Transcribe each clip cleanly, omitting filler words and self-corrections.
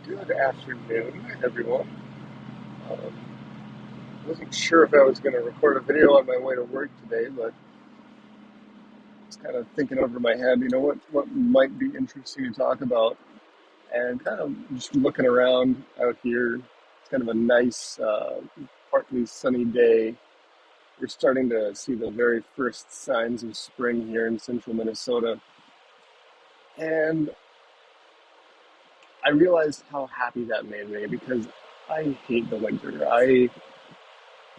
Good afternoon, everyone. Um, wasn't sure if I was going to record a video on my way to work today, but I was kind of thinking over my head, what might be interesting to talk about, and kind of just looking around out here. It's kind of a nice, partly sunny day. We're starting to see the very first signs of spring here in central Minnesota, and I realized how happy that made me because I hate the winter. I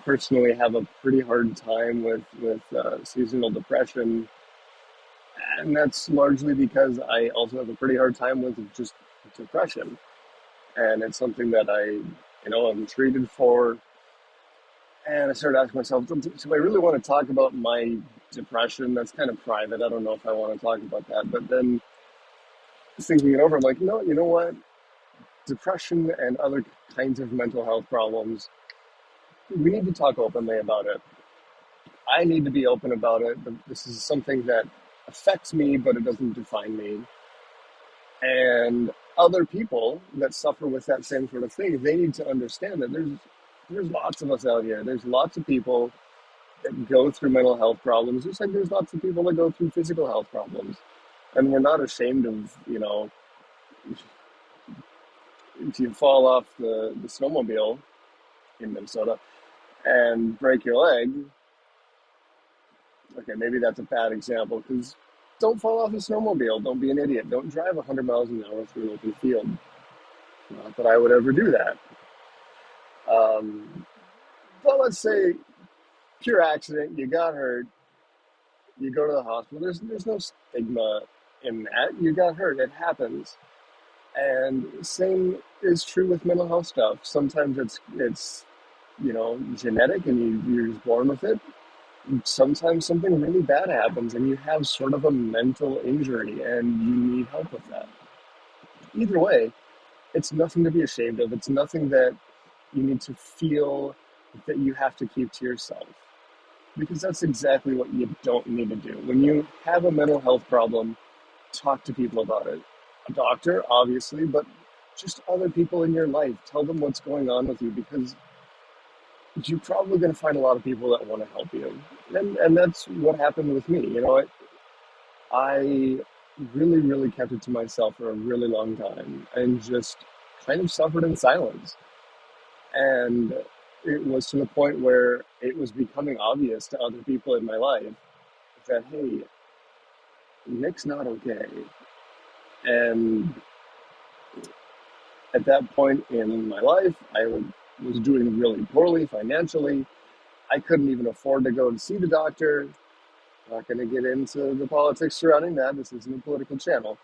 personally have a pretty hard time with seasonal depression, and that's largely because I also have a pretty hard time with just depression, and it's something that I'm treated for. And I started asking myself, do I really want to talk about my depression? That's kind of private. I don't know if I want to talk about that. But then thinking it over, I'm like, no, you know what? Depression and other kinds of mental health problems, we need to talk openly about it. I need to be open about it. This is something that affects me, but it doesn't define me. And other people that suffer with that same sort of thing, they need to understand that there's lots of us out here. There's lots of people that go through mental health problems, just like there's lots of people that go through physical health problems. And we're not ashamed of, if you fall off the snowmobile in Minnesota and break your leg. Okay, maybe that's a bad example because don't fall off a snowmobile. Don't be an idiot. Don't drive 100 miles an hour through an open field. Not that I would ever do that. Um, but let's say pure accident, you got hurt, you go to the hospital. There's no stigma in that. You got hurt. It happens. And same is true with mental health stuff. Sometimes it's genetic and you're just born with it. Sometimes something really bad happens and you have sort of a mental injury and you need help with that. Either way, it's nothing to be ashamed of. It's nothing that you need to feel that you have to keep to yourself. Because that's exactly what you don't need to do. When you have a mental health problem, talk to people about it. A doctor, obviously, but just other people in your life. Tell them what's going on with you because you're probably going to find a lot of people that want to help you. And that's what happened with me. I really, really kept it to myself for a really long time and just kind of suffered in silence. And it was to the point where it was becoming obvious to other people in my life that, hey, Nick's not okay. And at that point in my life, was doing really poorly financially. I couldn't even afford to go and see the doctor. Not going to get into the politics surrounding that. This isn't a political channel.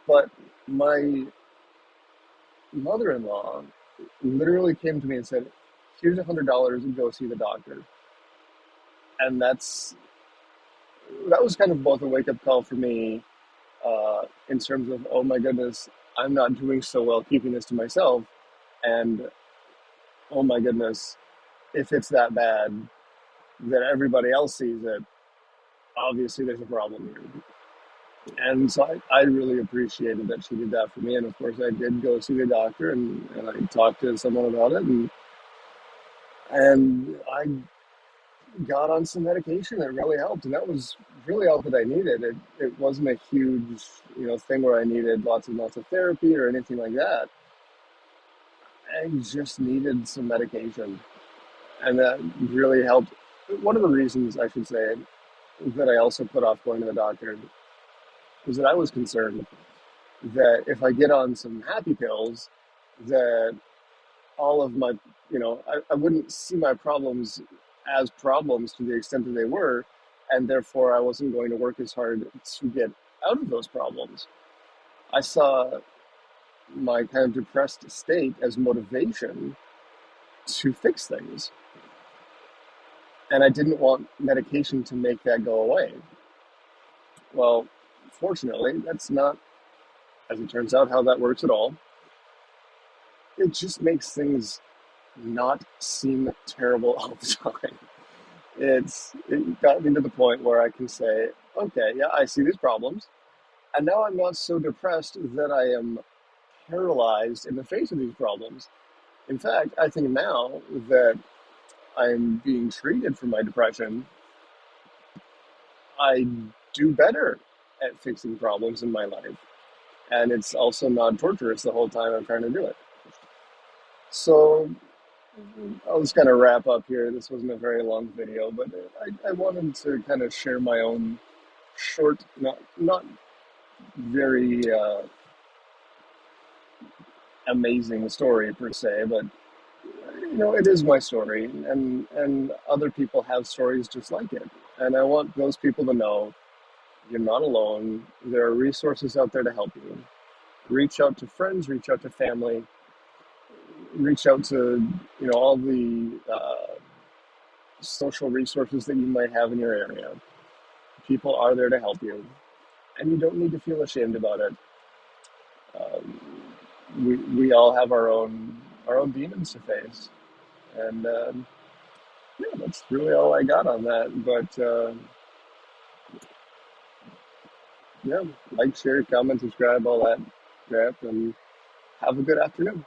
But my mother-in-law literally came to me and said, here's $100 and go see the doctor. And that was kind of both a wake-up call for me in terms of, oh my goodness, I'm not doing so well keeping this to myself. And oh my goodness, if it's that bad that everybody else sees it, obviously there's a problem here. And so I really appreciated that she did that for me. And of course, I did go see the doctor and I talked to someone about it. And I got on some medication that really helped. And that was really all that I needed. It wasn't a huge, thing where I needed lots and lots of therapy or anything like that. I just needed some medication. And that really helped. One of the reasons, I should say, that I also put off going to the doctor was that I was concerned that if I get on some happy pills, that all of my, I wouldn't see my problems as problems to the extent that they were, and therefore I wasn't going to work as hard to get out of those problems. I saw my kind of depressed state as motivation to fix things. And I didn't want medication to make that go away. Well, fortunately, that's not, as it turns out, how that works at all. It just makes things not seem terrible all the time. It got me to the point where I can say, okay, yeah, I see these problems. And now I'm not so depressed that I am paralyzed in the face of these problems. In fact, I think now that I'm being treated for my depression, I do better at fixing problems in my life. And it's also not torturous the whole time I'm trying to do it. So I'll just kind of wrap up here. This wasn't a very long video, but I wanted to kind of share my own short, not very amazing story per se, but it is my story, and other people have stories just like it. And I want those people to know you're not alone. There are resources out there to help you. Reach out to friends, reach out to family, reach out to all the social resources that you might have in your area. People are there to help you, and you don't need to feel ashamed about it. Um, we all have our own demons to face, and yeah, that's really all I got on that. But yeah, like, share, comment, subscribe, all that crap, and have a good afternoon.